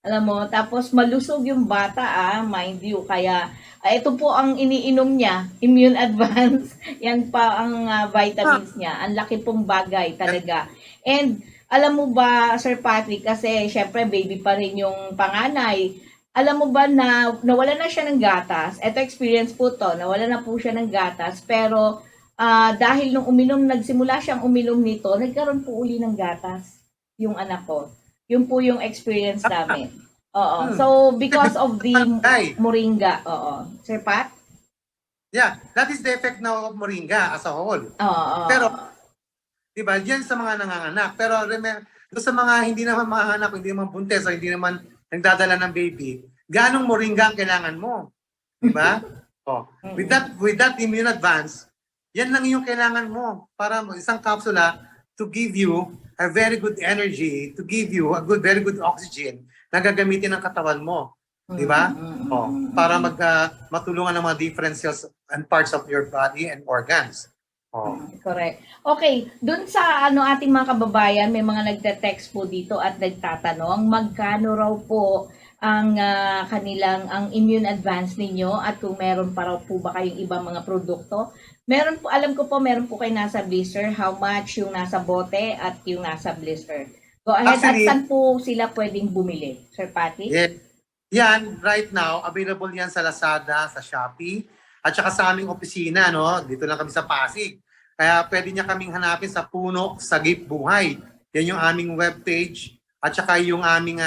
Alam mo, tapos malusog yung bata, mind you. Kaya ito po ang iniinom niya, Immune Advance. Yan pa ang vitamins niya. Ang laki pong bagay talaga. And alam mo ba, Sir Patrick, kasi syempre baby pa rin yung panganay. Alam mo ba na nawala na siya ng gatas? Ito experience po to, nawala na po siya ng gatas. Pero dahil nung nagsimula siyang uminom nito, nagkaroon po uli ng gatas yung anak ko. Yun po yung experience namin. So, because of the moringa. Sir Pat? Yeah, that is the effect now of moringa as a whole. Pero, diba, diyan sa mga nanganganak. Pero, sa mga hindi naman manganganak, hindi naman buntes, o hindi naman nagdadala ng baby, ganong moringa ang kailangan mo? Diba? With that Immune Advance, yan lang yung kailangan mo para isang kapsula to give you a very good energy, to give you a very good oxygen na gagamitin ng katawan mo. Di ba? Para matulungan ng mga different cells and parts of your body and organs. Oh. Correct. Okay, dun sa ating mga kababayan, may mga nagte-text po dito at nagtatanong, magkano raw po ang ang immune advance ninyo at kung meron pa raw po ba kayong ibang mga produkto? Meron po, alam ko po, meron po kayo nasa blister, how much yung nasa bote at yung nasa blister. Go ahead, Actually, at saan po sila pwedeng bumili, Sir Patty? yeah, yan, right now, available yan sa Lazada, sa Shopee, at saka sa aming opisina, no? Dito lang kami sa Pasig. Kaya pwede niya kaming hanapin sa Puno Sagip Buhay. Yan yung aming webpage at saka yung aming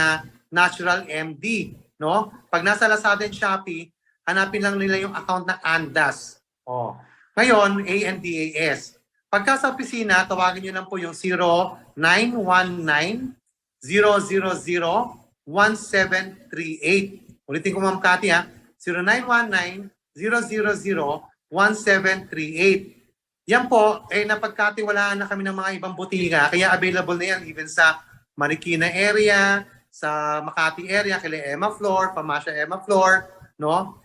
Natural MD, no? Pag nasa Lazada and Shopee, hanapin lang nila yung account ng Andas. Oh. Ngayon, ANDAS. Pagka sa opisina, tawagin niyo lang po yung 0919 000 1738. Ulitin ko, Ma'am Cathy, 0919-000-1738. Yan po, napagkatiwalaan na kami ng mga ibang butika, kaya available na yan even sa Marikina area, sa Makati area, kila Emma Flor, Pamasya Emma Flor, no?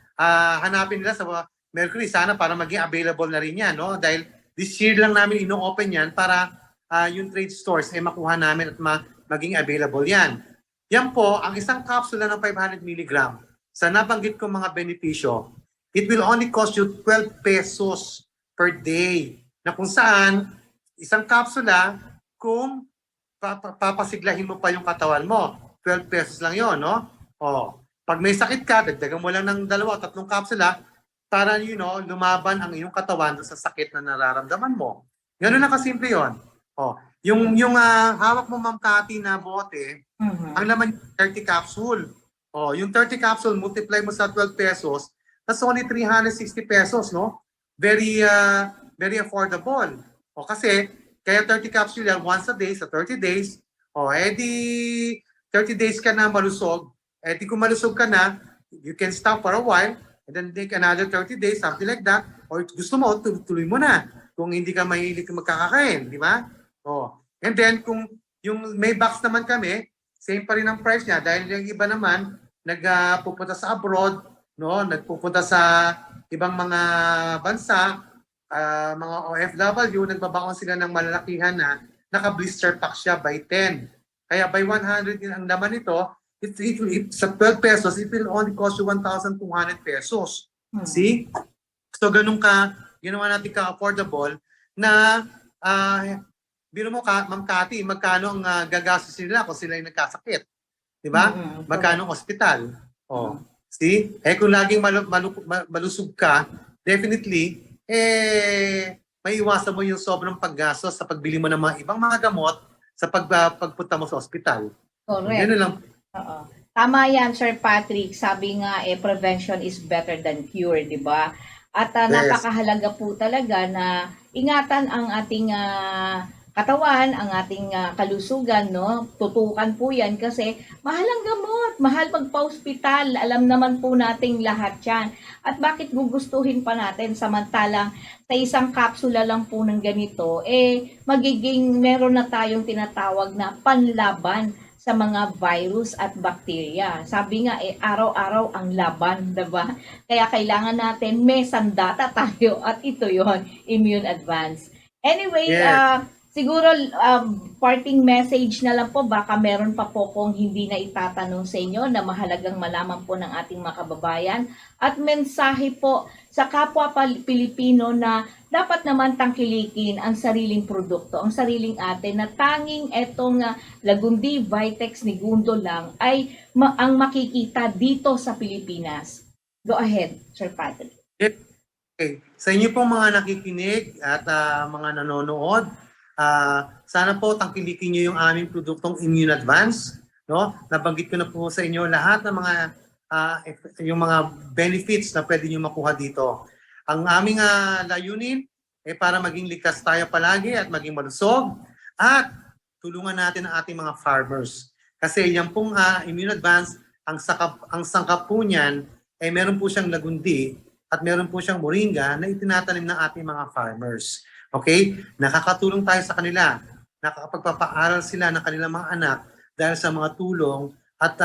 Hanapin nila sa Mercury sana para maging available na rin yan, no? Dahil this year lang namin ino-open yan para yung trade stores ay makuha namin at maging available yan. Yan po, ang isang kapsula ng 500 mg, sa nabanggit ko mga benepisyo, it will only cost you 12 pesos per day. Na kung saan, isang kapsula, kung papasiglahin mo pa yung katawan mo, 12 pesos lang yon, no? O, pag may sakit ka, dagdagan mo lang ng 2-3 kapsula para, lumaban ang iyong katawan sa sakit na nararamdaman mo. Ganun lang kasimple yon. O, yung hawak mo, Ma'am Cathy, na bote, ang laman 30 capsule. Oh, yung 30 capsule multiply mo sa 12 pesos, that's only 360 pesos, no? Very very affordable. O kasi kaya 30 capsule yan once a day sa 30 days. O edi 30 days ka na malusog. Edi kung malusog ka na, you can stop for a while and then take another 30 days, something like that. Or gusto mo, tuloy mo na. Kung hindi ka mahilig magkakakain, di ba? Oh. And then kung yung may box naman kami, same pa rin ang price niya dahil yung iba naman nagpupunta sa abroad, no, nagpupunta sa ibang mga bansa, mga OFW, nagbabaon sila ng malalakihan na naka-blister pack siya by 10. Kaya by 100 din ang laman nito, sa 12 pesos, it will only cost you 1,200 pesos. See? So ganun ginawa natin ka-affordable na biro mo, Ma'am Cathy, magkano ang gagastos nila kung sila yung nagkasakit? Di ba? Magkano ang ospital? Oh. See? Kung laging malusog ka, definitely, maiiwasan mo yung sobrang paggastos sa pagbili mo ng mga ibang mga gamot sa pagpunta mo sa ospital. Correct. Ganun lang. Oo. Tama yan, Sir Patrick. Sabi nga, prevention is better than cure, di ba? At napakahalaga po talaga na ingatan ang ating katawan, ang ating kalusugan, no? Tutukan po yan kasi mahal ang gamot, mahal magpa-hospital. Alam naman po nating lahat yan. At bakit gugustuhin pa natin samantalang sa isang kapsula lang po ng ganito, magiging meron na tayong tinatawag na panlaban sa mga virus at bakterya. Sabi nga, araw-araw ang laban, diba? Kaya kailangan natin may sandata tayo at ito yon, Immune Advance. Anyway, siguro parting message na lang po, baka meron pa po kung hindi na itatanong sa inyo na mahalagang malaman po ng ating mga kababayan at mensahe po sa kapwa Pilipino na dapat naman tangkilikin ang sariling produkto, ang sariling atin na tanging etong Lagundi Vitex Nigundo lang ay ang makikita dito sa Pilipinas. Go ahead, Sir Patrick. Okay. Sa inyo pong mga nakikinig at mga nanonood, sana po tangkilikin niyo yung aming produktong Immune Advance, no? Nabanggit ko na po sa inyo lahat ng mga yung mga benefits na pwede niyo makuha dito. Ang aming layunin ay para maging likas tayo palagi at maging malusog at tulungan natin ang ating mga farmers. Kasi yan pong Immune Advance, ang sangkap po niyan ay meron po siyang lagundi at meron po siyang moringa na itinatanim ng ating mga farmers. Okay? Nakakatulong tayo sa kanila. Nakakapagpapaaral sila ng kanilang mga anak dahil sa mga tulong at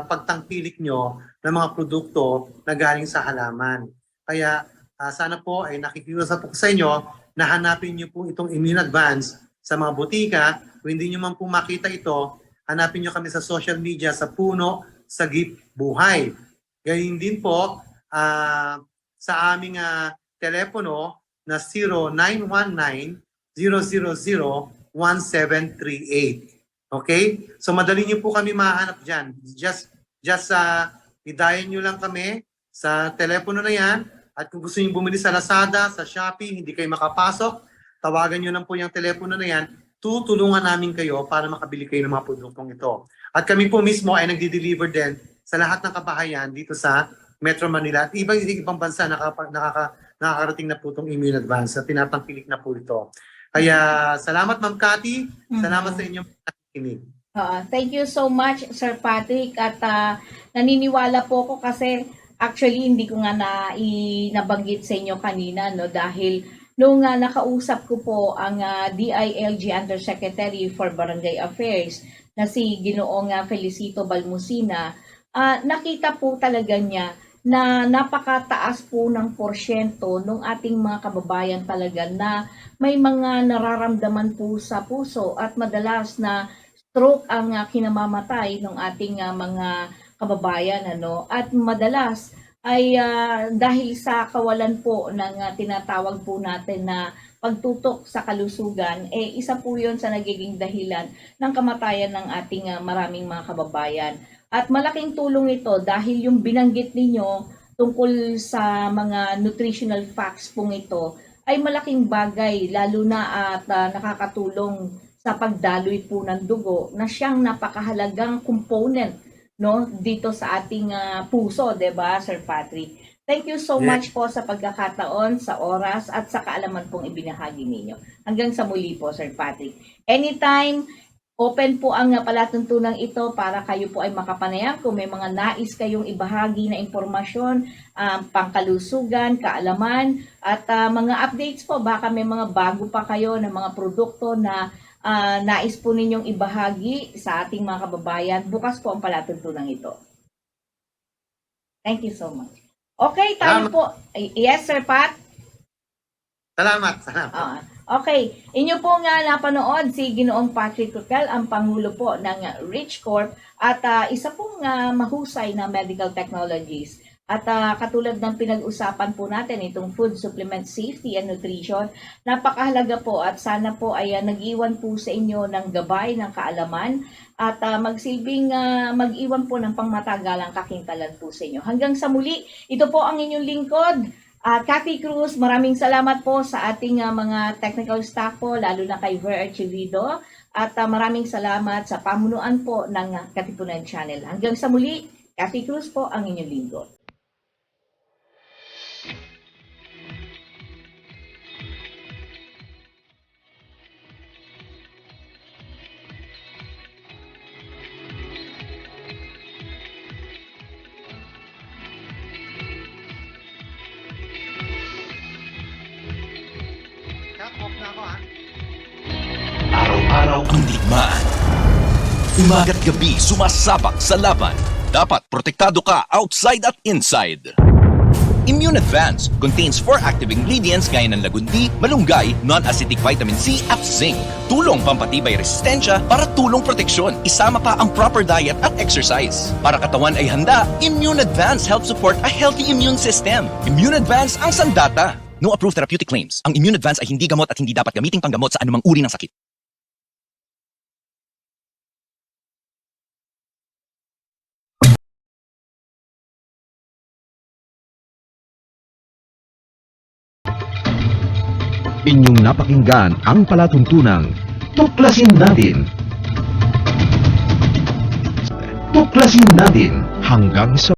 pagtangkilik nyo ng mga produkto na galing sa halaman. Kaya sana po ay nakikiusap po sa inyo na hanapin niyo po itong Immune Advance sa mga butika. Kung hindi niyo man po makita ito, hanapin niyo kami sa social media sa Puno Sagip Buhay. Gayun din po sa aming telepono na 0919-000-1738. Okay? So madali niyo po kami mahanap dyan. Just idayan niyo lang kami sa telepono na yan. At kung gusto niyo bumili sa Lazada, sa Shopee, hindi kayo makapasok, tawagan niyo lang po yung telepono na yan. Tutulungan namin kayo para makabili kayo ng mga produktong ito. At kami po mismo ay nagdi-deliver din sa lahat ng kabahayan dito sa Metro Manila. At ibang bansa nakakarating na po itong Immune Advance at tinatangkilik na po ito. Kaya salamat Ma'am Cathy, salamat sa inyong pakikinig. Thank you so much, Sir Patrick. At naniniwala po ko kasi actually hindi ko nga nabanggit sa inyo kanina, no, dahil nung nakausap ko po ang DILG Undersecretary for Barangay Affairs na si Ginoong Felicito Balmusina, nakita po talaga niya na napakataas po ng porsyento ng ating mga kababayan talaga na may mga nararamdaman po sa puso at madalas na stroke ang kinamamatay ng ating mga kababayan, ano, at madalas ay dahil sa kawalan po ng tinatawag po natin na pagtutok sa kalusugan, isa po yun sa nagiging dahilan ng kamatayan ng ating maraming mga kababayan. At malaking tulong ito dahil yung binanggit ninyo tungkol sa mga nutritional facts pong ito ay malaking bagay, lalo na at nakakatulong sa pagdaloy po ng dugo na siyang napakahalagang component, no, dito sa ating puso, 'di ba, Sir Patrick? Thank you so much po sa pagkakataon, sa oras at sa kaalaman pong ibinahagi ninyo. Hanggang sa muli po, Sir Patrick. Anytime, open po ang palatuntunan ito para kayo po ay makapanayam kung may mga nais kayong ibahagi na impormasyon, pangkalusugan, kaalaman at mga updates po. Baka may mga bago pa kayo na mga produkto na nais po ninyong ibahagi sa ating mga kababayan. Bukas po ang palatuntunan ito. Thank you so much. Okay, tayo po. Yes, Sir Pat? Salamat. Okay, inyo po nga napanood si Ginoong Patrick Roquel, ang Pangulo po ng Rich Corp at isa pong mahusay na medical technologies. At katulad ng pinag-usapan po natin, itong food supplement safety and nutrition, napakahalaga po at sana po ay nag-iwan po sa inyo ng gabay, ng kaalaman at magsilbing mag-iwan po ng pangmatagalang kakintalan po sa inyo. Hanggang sa muli, ito po ang inyong lingkod, Cathy Cruz. Maraming salamat po sa ating mga technical staff po, lalo na kay Ver Archivido. At maraming salamat sa pamunuan po ng Katipunan Channel. Hanggang sa muli, Cathy Cruz po ang inyong lingkod. Off na ako, ha? Araw-araw ang digmaan. Umaga't gabi sumasabak sa laban. Dapat protektado ka outside at inside. Immune Advance contains 4 active ingredients gaya ng lagundi, malunggay, non-acidic vitamin C at zinc. Tulong pampatibay resistensya para tulong proteksyon. Isama pa ang proper diet at exercise. Para katawan ay handa, Immune Advance helps support a healthy immune system. Immune Advance ang sandata. No approved therapeutic claims. Ang Immune Advance ay hindi gamot at hindi dapat gamiting panggamot sa anumang uri ng sakit. Inyong napakinggan ang palatuntunang Tuklasin Natin. Tuklasin Natin hanggang sa